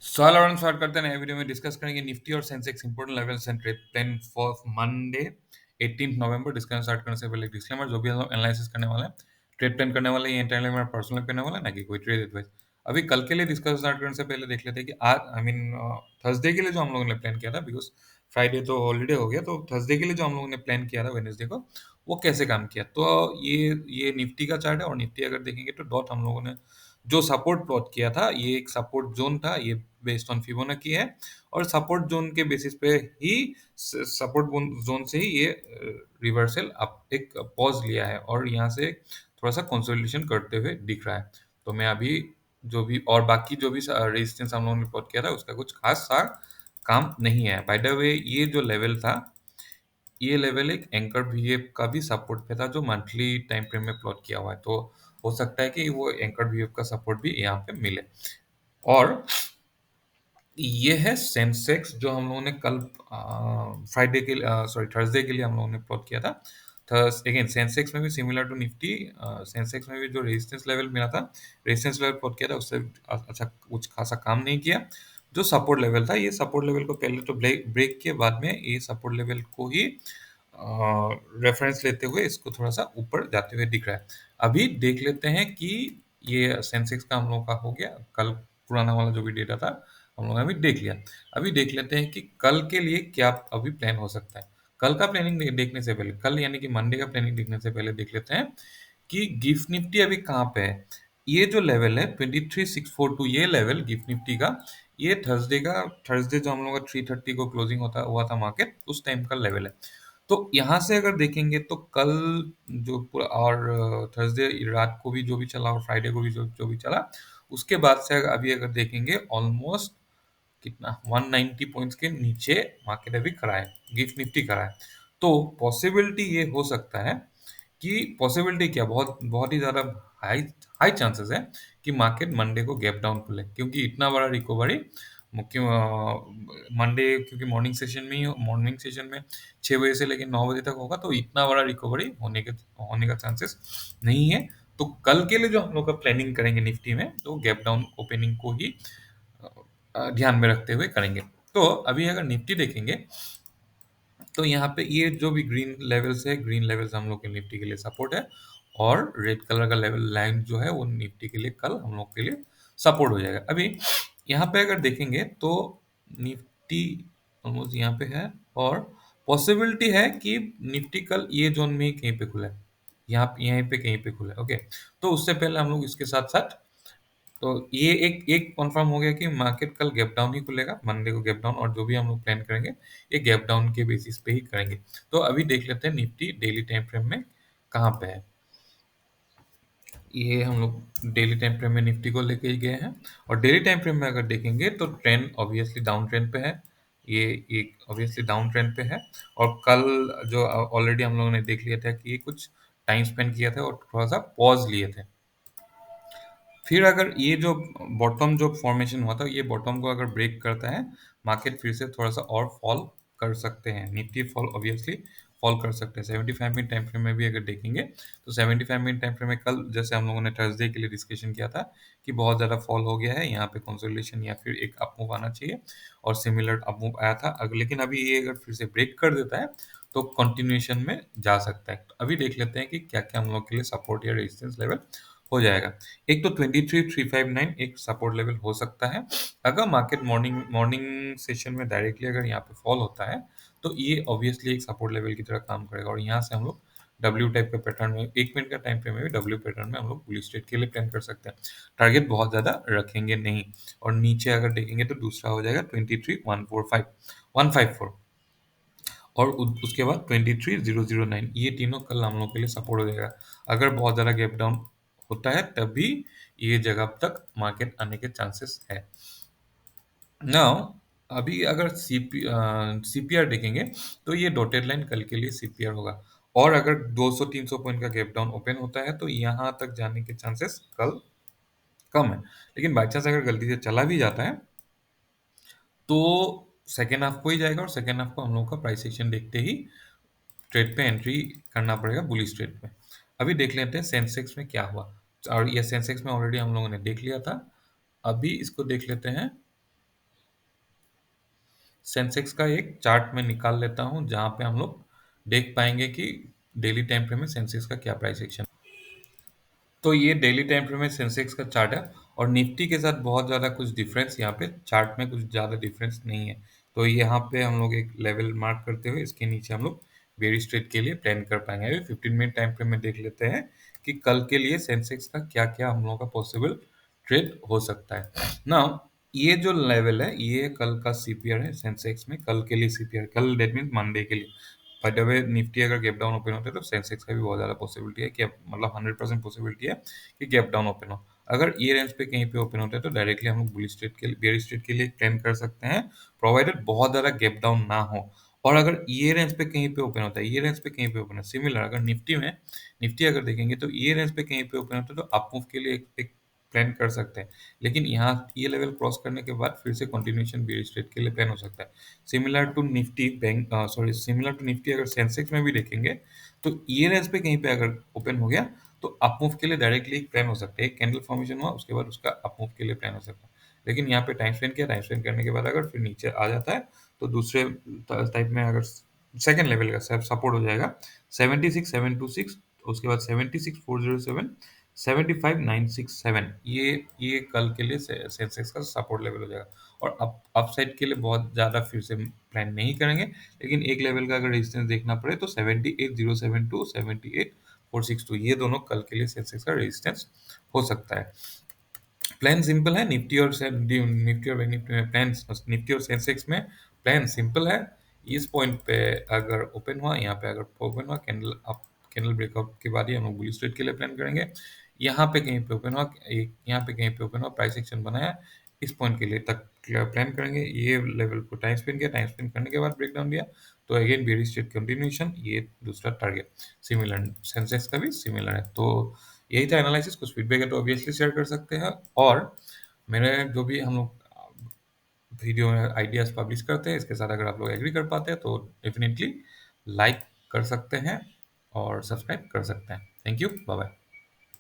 सवाल और स्टार्ट करते हैं नए वीडियो में डिस्कस करेंगे निफ्टी और Sensex important levels and trade plan for Monday 18 November. Discussion start करने से पहले डिस्क्लेमर, जो भी हम एनालिसिस करने वाले हैं, ट्रेड प्लान करने वाले हैं, ये एंटायरली मेरा पर्सनल करने वाला है, ना कि कोई ट्रेड एडवाइस। अभी कल के लिए डिस्कस स्टार्ट करने से पहले देख लेते हैं कि आज थर्सडे के लिए जो हम लोगों ने प्लान किया था, बिकॉज फ्राइडे तो हॉलीडे हो गया, तो थर्सडे के लिए जो हम लोगों ने प्लान किया था वेडनेसडे को, वो कैसे काम किया। तो ये निफ्टी का चार्ट है, और निफ्टी अगर देखेंगे तो डॉट हम लोगों ने जो सपोर्ट प्लॉट किया था, ये एक सपोर्ट जोन था, ये बेस्ड ऑन फिबोनाची है, और सपोर्ट जोन के बेसिस पे ही, सपोर्ट जोन से ही ये रिवर्सल अप एक पॉज लिया है, और यहाँ से थोड़ा सा कंसोलिडेशन करते हुए दिख रहा है। तो मैं अभी जो भी और बाकी जो भी रेजिस्टेंस हम लोगों ने प्लॉट किया था, उसका कुछ खास सा काम नहीं है। बाय द वे, ये जो लेवल था, ये लेवल एक एंकर वीएफ का भी सपोर्ट पे था, जो मंथली टाइम फ्रेम में प्लॉट किया हुआ है। तो हो सकता है कि वो एंकर वीएफ का सपोर्ट भी यहाँ पे मिले। और ये है सेंसेक्स, जो हम लोगों ने कल फ्राइडे के सॉरी थर्सडे के लिए हम लोगों ने प्लॉट किया था। थर्स अगेन सेंसेक्स में भी सिमिलर टू निफ्टी, सेंसेक्स में भी जो रेजिस्टेंस लेवल मिला था, रेजिस्टेंस लेवल प्लॉट किया था, उससे अच्छा कुछ खासा काम नहीं किया। जो सपोर्ट लेवल था, ये सपोर्ट लेवल को पहले तो ब्रेक ब्रेक के बाद में ये सपोर्ट लेवल को ही रेफरेंस लेते हुए इसको थोड़ा सा ऊपर जाते हुए दिख रहा है। अभी देख लेते हैं कि ये सेंसेक्स का हम लोग का हो गया, कल पुराना वाला जो भी डेटा था हम लोगों ने अभी देख लिया। अभी देख लेते हैं कि कल के लिए क्या अभी प्लान हो सकता है। कल का प्लानिंग देखने से पहले, कल यानी कि मंडे का प्लानिंग देखने से पहले देख लेते हैं कि गिफ्ट निफ्टी अभी कहाँ पे है। ये जो लेवल है 23642, ये लेवल गिफ्ट निफ्टी का, ये थर्सडे जो हम लोग का 3:30 को क्लोजिंग होता हुआ था मार्केट, उस टाइम का लेवल है। तो यहाँ से अगर देखेंगे तो कल जो पूरा, और थर्सडे रात को भी जो भी चला और फ्राइडे को भी जो भी चला, उसके बाद से अभी अगर देखेंगे ऑलमोस्ट कितना 190 पॉइंट्स के नीचे मार्केट अभी खड़ा है, गिफ्ट निफ्टी खड़ा है। तो पॉसिबिलिटी ये हो सकता है कि पॉसिबिलिटी क्या, बहुत बहुत ही ज़्यादा हाई हाई चांसेस है कि मार्केट मंडे को गैप डाउन खुले, क्योंकि इतना बड़ा रिकवरी क्यों मंडे, क्योंकि मॉर्निंग सेशन में 6 बजे से लेकर 9 बजे तक होगा, तो इतना बड़ा रिकवरी होने का चांसेस नहीं है। तो कल के लिए जो हम लोग का प्लानिंग करेंगे निफ्टी में, तो गैप डाउन ओपनिंग को ही ध्यान में रखते हुए करेंगे। तो अभी अगर निफ्टी देखेंगे, तो यहाँ पे ये जो भी ग्रीन लेवल्स है, ग्रीन लेवल्स हम लोग के निफ्टी के लिए सपोर्ट है, और रेड कलर का लेवल लाइन जो है वो निफ्टी के लिए कल हम लोग के लिए सपोर्ट हो जाएगा। अभी यहाँ पे अगर देखेंगे तो निफ्टी ऑलमोस्ट यहाँ पे है, और पॉसिबिलिटी है कि निफ्टी कल ये जोन में ही कहीं पे खुला है, यहाँ यहीं पे कहीं पे खुला है। ओके, तो उससे पहले हम लोग इसके साथ साथ, तो ये एक एक कंफर्म हो गया कि मार्केट कल गैप डाउन ही खुलेगा, मंडे को गैप डाउन, और जो भी हम लोग प्लान करेंगे ये गैप डाउन के बेसिस पे ही करेंगे। तो अभी देख लेते हैं निफ्टी डेली टाइम फ्रेम में कहाँ पे है। ये हम लोग डेली टाइम फ्रेम में निफ्टी को लेके गए हैं, और डेली टाइम फ्रेम में अगर देखेंगे तो ट्रेंड ऑब्वियसली डाउन ट्रेंड पे है, ये एक ऑब्वियसली डाउन ट्रेंड पे है। और कल जो ऑलरेडी हम लोगों ने देख लिया था कि ये कुछ टाइम स्पेंड किया था और थोड़ा सा पॉज लिए थे। फिर अगर ये जो बॉटम जो फॉर्मेशन हुआ था, ये बॉटम को अगर ब्रेक करता है, मार्केट फिर से थोड़ा सा और फॉल कर सकते हैं, निफ्टी फॉल ऑब्वियसली फॉल कर सकते हैं। 75 मिनट टाइम फ्रेम में भी अगर देखेंगे, तो 75 मिनट टाइम फ्रेम में कल जैसे हम लोगों ने थर्सडे के लिए डिस्कशन किया था कि बहुत ज़्यादा फॉल हो गया है, यहाँ पे कंसोलिडेशन या फिर एक अप मूव आना चाहिए, और सिमिलर अप मूव आया था। लेकिन अभी ये अगर फिर से ब्रेक कर देता है, तो कंटिन्यूएशन में जा सकता है। तो अभी देख लेते हैं कि क्या क्या हम लोग के लिए सपोर्ट या रेजिस्टेंस लेवल हो जाएगा। एक तो 23,359 एक सपोर्ट लेवल हो सकता है। अगर मार्केट मॉर्निंग मॉर्निंग सेशन में डायरेक्टली अगर यहाँ पे फॉल होता है, तो ये ऑब्वियसली एक सपोर्ट लेवल की तरह काम करेगा, और यहाँ से हम लोग डब्ल्यू टाइप का पैटर्न में, 1 मिनट का टाइम फ्रेम में भी डब्ल्यू पैटर्न में हम लोग बुलिश ट्रेड के लिए प्लान कर सकते हैं। टारगेट बहुत ज़्यादा रखेंगे नहीं। और नीचे अगर देखेंगे तो दूसरा हो जाएगा 23,145 और उसके बाद 23,009, ये तीनों कल हम लोग के लिए सपोर्ट हो जाएगा। अगर बहुत ज़्यादा गैप डाउन होता है, तभी ये जगह तक मार्केट आने के चांसेस है। नाउ अभी अगर सीपीआर देखेंगे, तो ये डॉटेड लाइन कल के लिए सीपीआर होगा, और अगर 200-300 पॉइंट का गैप डाउन ओपन होता है, तो यहाँ तक जाने के चांसेस कल कम है। लेकिन बाई चांस अगर गलती से चला भी जाता है, तो सेकेंड हाफ को ही जाएगा, और सेकेंड हाफ को हम लोग का प्राइस एक्शन देखते ही ट्रेड पे एंट्री करना पड़ेगा, बुलिश ट्रेड में। अभी देख लेते हैं सेंसेक्स में क्या हुआ, और ये सेंसेक्स में ऑलरेडी हम लोगों ने देख लिया था। अभी इसको देख लेते हैं सेंसेक्स का एक चार्ट में निकाल लेता हूँ जहाँ पे हम लोग देख पाएंगे कि डेली टाइम फ्रेम में सेंसेक्स का क्या प्राइस एक्शन। तो ये डेली टाइम फ्रेम में सेंसेक्स का चार्ट है और निफ्टी के साथ बहुत ज़्यादा कुछ डिफरेंस यहाँ पे चार्ट में कुछ ज़्यादा डिफरेंस नहीं है। तो यहाँ पे हम लोग एक लेवल मार्क करते हुए इसके नीचे हम लोग बेयरिश ट्रेड के लिए प्लान कर पाएंगे। अभी 15 मिनट टाइम फ्रेम में देख लेते हैं कि कल के लिए सेंसेक्स का क्या क्या हम लोगों का पॉसिबल ट्रेड हो सकता है ना। ये जो लेवल है ये कल का सीपीआर है सेंसेक्स में, कल के लिए सीपीआर, कल दैट मीन मंडे के लिए। बाय द वे निफ्टी अगर गैप डाउन ओपन होता है तो सेंसेक्स का भी बहुत ज़्यादा पॉसिबिलिटी है कि मतलब 100% पॉसिबिलिटी है कि गैप डाउन ओपन हो। अगर ये रेंज पे कहीं पे ओपन होता है तो डायरेक्टली हम लोग बुलिश ट्रेड के लिए बेयरिश ट्रेड के लिए प्लान कर सकते हैं, प्रोवाइडेड बहुत ज़्यादा गैप डाउन ना हो। और अगर ये रेंज पे कहीं पे ओपन होता है, ये रेंज पे कहीं पे ओपन है सिमिलर, अगर निफ्टी अगर देखेंगे तो ये रेंज पे कहीं पे ओपन होता है तो अप मूव के लिए एक प्लान कर सकते हैं। लेकिन यहाँ ये लेवल क्रॉस करने के बाद फिर से कंटिन्यूएशन बेयरिश ट्रेड के लिए प्लान हो सकता है। Similar to Nifty Bank sorry similar to Nifty अगर सेंसेक्स में भी देखेंगे तो ये रेंज पे कहीं पे अगर ओपन हो गया तो अप मूव के लिए डायरेक्टली एक प्लान हो सकता है। एक कैंडल फॉर्मेशन हुआ उसके बाद उसका अप मूव के लिए प्लान हो सकता है। लेकिन यहाँ पे टाइम स्पेंड किया, टाइम स्पेंड करने के बाद अगर फिर नीचे आ जाता है तो दूसरे टाइप में अगर सेकंड लेवल का सपोर्ट हो जाएगा 76,726, उसके बाद 76,407, 75,967, ये कल के लिए सेंसेक्स का सपोर्ट लेवल हो जाएगा। और अपसाइड के लिए बहुत ज़्यादा फिर से प्लान नहीं करेंगे, लेकिन एक लेवल का अगर रेजिस्टेंस देखना पड़े तो 78,072, 78,462, ये दोनों कल के लिए सेंसेक्स का रेजिस्टेंस हो सकता है। प्लान सिंपल है, निफ्टी और बैंक निफ्टी में प्लान, निफ्टी और सेंसेक्स में प्लान सिंपल है। इस पॉइंट पे अगर ओपन हुआ, यहाँ पे अगर ओपन हुआ कैंडल अप, कैंडल ब्रेकआउट के बाद ही हम लोग बुलिश ट्रेड के लिए प्लान करेंगे। यहाँ पे कहीं पे ओपन हुआ, यहाँ पे कहीं पे ओपन हुआ, प्राइस एक्शन बनाया, इस पॉइंट के लिए तक प्लान करेंगे। ये लेवल को टाइम स्पेंड किया, टाइम स्पेंड करने के बाद ब्रेकडाउन दिया तो अगेन बेयरिश ट्रेड कंटिन्यूएशन, ये दूसरा टारगेट सिमिलर, सेंसेक्स का भी सिमिलर है। तो यही था एनालिसिस। कुछ फीडबैक है तो ऑब्वियसली शेयर कर सकते हैं, और मेरे जो भी हम लोग वीडियो में आइडियाज पब्लिश करते हैं इसके साथ अगर आप लोग एग्री कर पाते हैं तो डेफिनेटली लाइक कर सकते हैं और सब्सक्राइब कर सकते हैं। Thank you, bye bye.